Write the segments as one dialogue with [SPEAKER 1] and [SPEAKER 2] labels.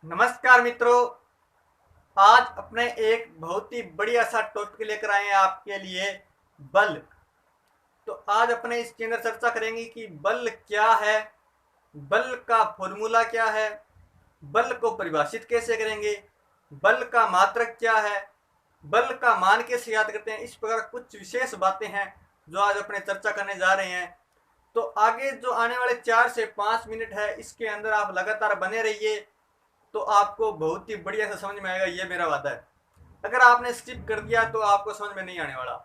[SPEAKER 1] नमस्कार मित्रों। आज अपने एक बहुत ही बढ़िया सा टॉपिक लेकर आए हैं आपके लिए, बल। तो आज अपने इसके अंदर चर्चा करेंगे कि बल क्या है, बल का फॉर्मूला क्या है, बल को परिभाषित कैसे करेंगे, बल का मात्रक क्या है, बल का मान कैसे याद करते हैं। इस प्रकार कुछ विशेष बातें हैं जो आज अपने चर्चा करने जा रहे हैं। तो आगे जो आने वाले 4 से 5 मिनट है, इसके अंदर आप लगातार बने रहिए, तो आपको बहुत ही बढ़िया से समझ में आएगा, ये मेरा वादा है। अगर आपने स्किप कर दिया तो आपको समझ में नहीं आने वाला।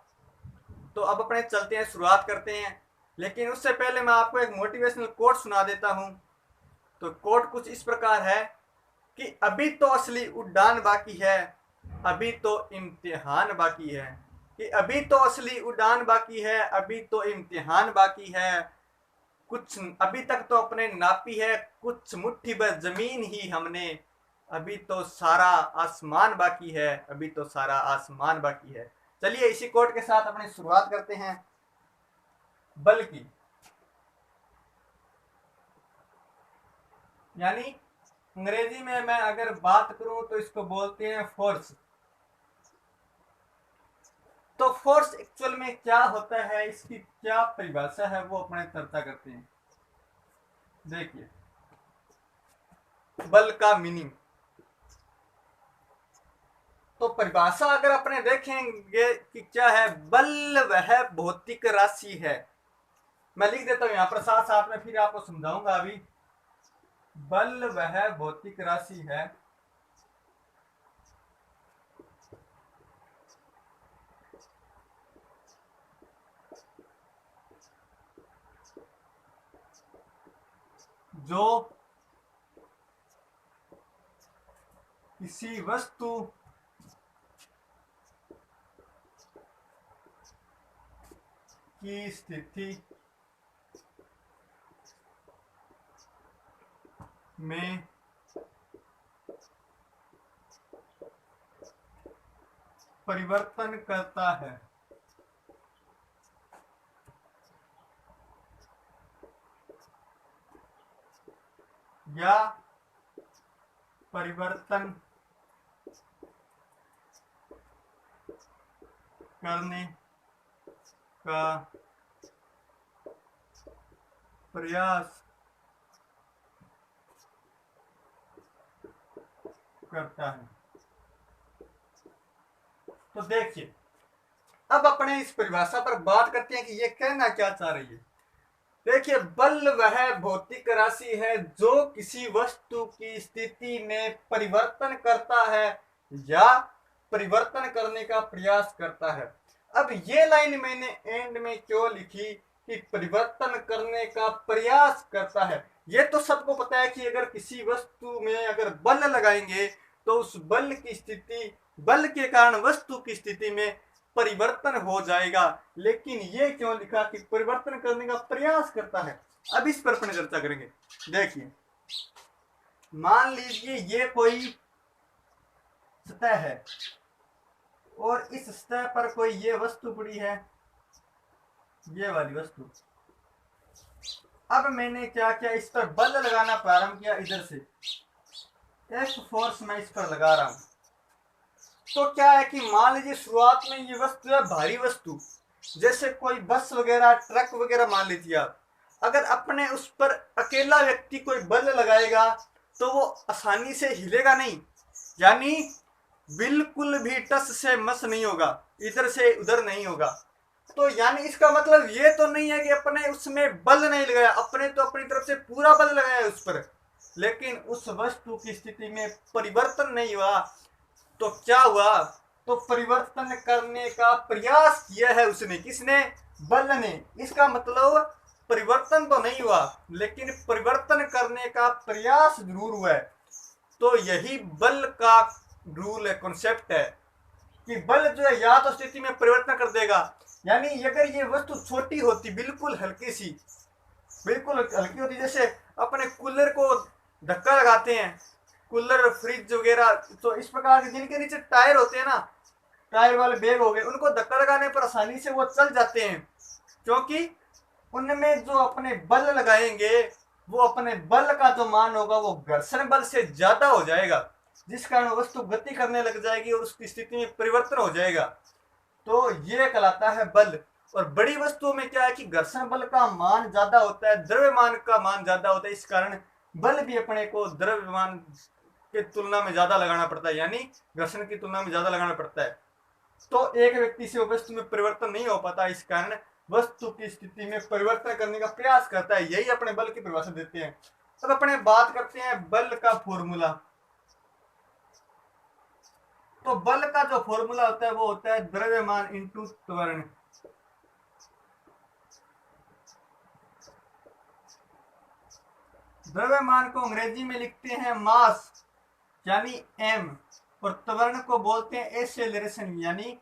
[SPEAKER 1] तो अब अपने चलते हैं, शुरुआत करते हैं। लेकिन उससे पहले मैं आपको एक मोटिवेशनल कोट सुना देता हूँ। तो कोट कुछ इस प्रकार है कि अभी तो असली उड़ान बाकी है, अभी तो इम्तिहान बाकी है। कि अभी तो असली उड़ान बाकी है, अभी तो इम्तिहान बाकी है। कुछ अभी तक तो अपने नापी है, कुछ मुट्ठी भर जमीन ही हमने। अभी तो सारा आसमान बाकी है, अभी तो सारा आसमान बाकी है। चलिए इसी कोट के साथ अपनी शुरुआत करते हैं बल की। यानी अंग्रेजी में मैं अगर बात करूं तो इसको बोलते हैं फोर्स। तो फोर्स एक्चुअल में क्या होता है, इसकी क्या परिभाषा है, वो अपने चर्चा करते हैं। देखिए, बल का मीनिंग। तो परिभाषा अगर अपने देखेंगे कि क्या है, बल वह भौतिक राशि है। मैं लिख देता हूं यहां पर साथ साथ में, फिर आपको समझाऊंगा अभी। बल वह भौतिक राशि है जो किसी वस्तु की स्थिति में परिवर्तन करता है। या परिवर्तन करने का प्रयास करता है। तो देखिए, अब अपने इस परिभाषा पर बात करते हैं कि ये कहना क्या चाह रही है। देखिए, बल वह भौतिक राशि है जो किसी वस्तु की स्थिति में परिवर्तन करता है या परिवर्तन करने का प्रयास करता है। अब ये लाइन मैंने एंड में क्यों लिखी कि परिवर्तन करने का प्रयास करता है। ये तो सबको पता है कि अगर किसी वस्तु में अगर बल लगाएंगे तो उस बल की स्थिति, बल के कारण वस्तु की स्थिति में परिवर्तन हो जाएगा। लेकिन ये क्यों लिखा कि परिवर्तन करने का प्रयास करता है। अब इस पर अपने चर्चा करेंगे। देखिए, मान लीजिए ये कोई सतह है और इस सतह पर कोई ये वस्तु पड़ी है, ये वाली वस्तु। अब मैंने क्या किया, इस पर बल लगाना प्रारंभ किया। इधर से एफ फोर्स मैं इस पर लगा रहा हूं। तो क्या है कि मान लीजिए शुरुआत में ये वस्तु है भारी वस्तु, जैसे कोई बस वगैरह ट्रक वगैरह मान लीजिए आप। अगर अपने उस पर अकेला व्यक्ति कोई बल लगाएगा तो वो आसानी से हिलेगा नहीं, यानी बिल्कुल भी टस से मस नहीं होगा, इधर से उधर नहीं होगा। तो यानी इसका मतलब ये तो नहीं है कि अपने उसमें बल नहीं लगाया, अपने तो अपनी तरफ से पूरा बल लगाया उस पर, लेकिन उस वस्तु की स्थिति में परिवर्तन नहीं हुआ। तो क्या हुआ, तो परिवर्तन करने का प्रयास किया है उसने। किसने? बल ने। इसका मतलब परिवर्तन तो नहीं हुआ, लेकिन परिवर्तन करने का प्रयास जरूर हुआ है। तो यही बल का रूल है, कॉन्सेप्ट है कि बल जो है या तो स्थिति में परिवर्तन कर देगा। यानी अगर ये वस्तु छोटी होती, बिल्कुल हल्की सी, बिल्कुल हल्की होती, जैसे अपने कूलर को धक्का लगाते हैं, कूलर फ्रिज वगैरह, तो इस प्रकार के जिनके नीचे टायर होते हैं ना, टायर वाले बैग हो गए, उनको धक्का लगाने पर आसानी से वो चल जाते हैं, क्योंकि उनमें जो अपने बल लगाएंगे वो अपने बल का जो मान होगा वो घर्षण बल से ज्यादा हो जाएगा, जिस कारण वस्तु गति करने लग जाएगी और उसकी स्थिति में परिवर्तन हो जाएगा। तो ये कहलाता है बल। और बड़ी वस्तुओं में क्या है कि घर्षण बल का मान ज्यादा होता है, द्रव्यमान का मान ज्यादा होता है, इस कारण बल भी अपने को द्रव्यमान की तुलना में ज्यादा लगाना पड़ता है, यानी घर्षण की तुलना में ज्यादा लगाना पड़ता है। तो एक व्यक्ति से वस्तु में परिवर्तन नहीं हो पाता, इस कारण वस्तु की स्थिति में परिवर्तन करने का प्रयास करता है। यही अपने बल की परिभाषा देते हैं। अब अपने बात करते हैं बल का फॉर्मूला। तो बल का जो फॉर्मूला होता है वो होता है द्रव्यमान इंटू त्वरण। द्रव्यमान को अंग्रेजी में लिखते हैं मास यानी m, और त्वरण को बोलते हैं एक्सेलरेशन यानी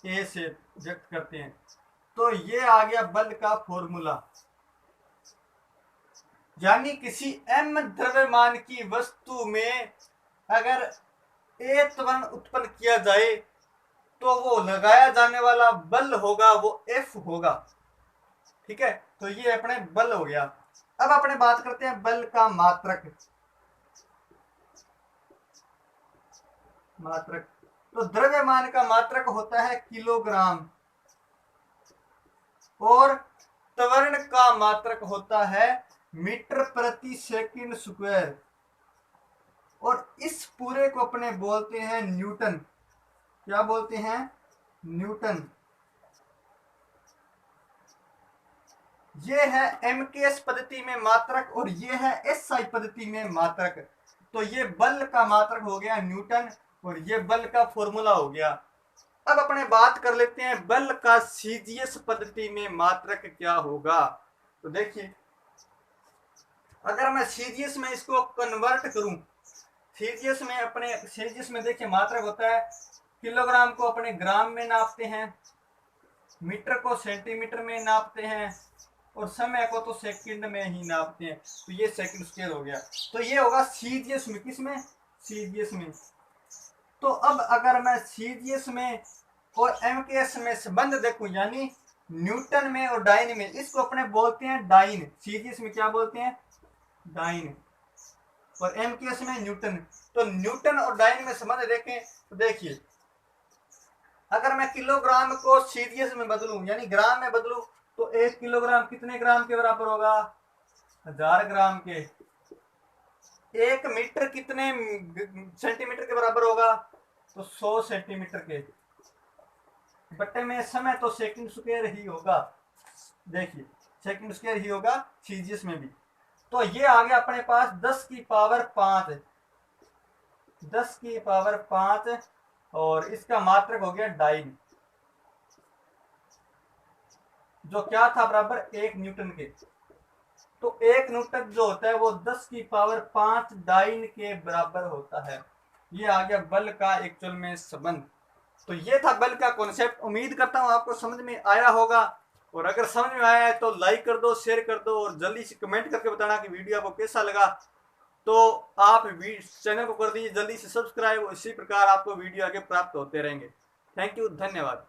[SPEAKER 1] a से व्यक्त करते हैं। तो ये आ गया बल का फॉर्मूला। यानी किसी m द्रव्यमान की वस्तु में अगर a त्वरण उत्पन्न किया जाए तो वो लगाया जाने वाला बल होगा वो F होगा। ठीक है, तो ये अपने बल हो गया। अब अपने बात करते हैं बल का मात्रक। तो द्रव्यमान का मात्रक होता है किलोग्राम और त्वरण का मात्रक होता है मीटर प्रति सेकंड स्क्वायर, और इस पूरे को अपने बोलते हैं न्यूटन। क्या बोलते हैं? न्यूटन। ये है एमकेएस पद्धति में मात्रक और ये है एसआई पद्धति में मात्रक। तो ये बल का मात्रक हो गया न्यूटन और ये बल का फॉर्मूला हो गया। अब अपने बात कर लेते हैं बल का सीजीएस पद्धति में मात्रक क्या होगा। तो देखिए, अगर मैं सीजीएस में इसको कन्वर्ट करूं, सीजीएस में देखिए मात्रक होता है किलोग्राम को अपने ग्राम में नापते हैं, मीटर को सेंटीमीटर में नापते हैं और समय को तो सेकंड में ही नापते हैं। तो ये सेकंड स्क्वायर हो गया। तो ये होगा सीजीएस में। किसमें? सीजीएस में। तो अब अगर मैं सीजीएस में और एमकेएस में संबंध देखूं, यानी न्यूटन में और डाइन में, इसको अपने बोलते हैं डाइन। सीजीएस में क्या बोलते हैं? डाइन, और एमकेएस में न्यूटन। तो न्यूटन और डाइन में संबंध देखें तो देखिए, अगर मैं किलोग्राम को सीजीएस में बदलूं यानी ग्राम में बदलूं तो 1 किलोग्राम कितने ग्राम के बराबर होगा? 1000 ग्राम के। 1 मीटर कितने सेंटीमीटर के बराबर होगा? तो 100 सेंटीमीटर के। बट्टे में समय तो सेकंड स्क्वायर ही होगा। देखिए, सेकंड स्क्वायर ही होगा सीजीएस में भी। तो ये आ गया अपने पास 10 की पावर 5, 10 की पावर 5, और इसका मात्रक हो गया डाइन, जो क्या था? बराबर 1 न्यूटन के। तो 1 न्यूटन जो होता है वो 10 की पावर 5 डाइन के बराबर होता है। ये आ गया बल का एक्चुअल में संबंध। तो ये था बल का कॉन्सेप्ट। उम्मीद करता हूँ आपको समझ में आया होगा, और अगर समझ में आया है तो लाइक कर दो, शेयर कर दो, और जल्दी से कमेंट करके बताना कि वीडियो आपको कैसा लगा। तो आप चैनल को कर दीजिए जल्दी से सब्सक्राइब, इसी प्रकार आपको वीडियो आगे प्राप्त होते रहेंगे। थैंक यू, धन्यवाद।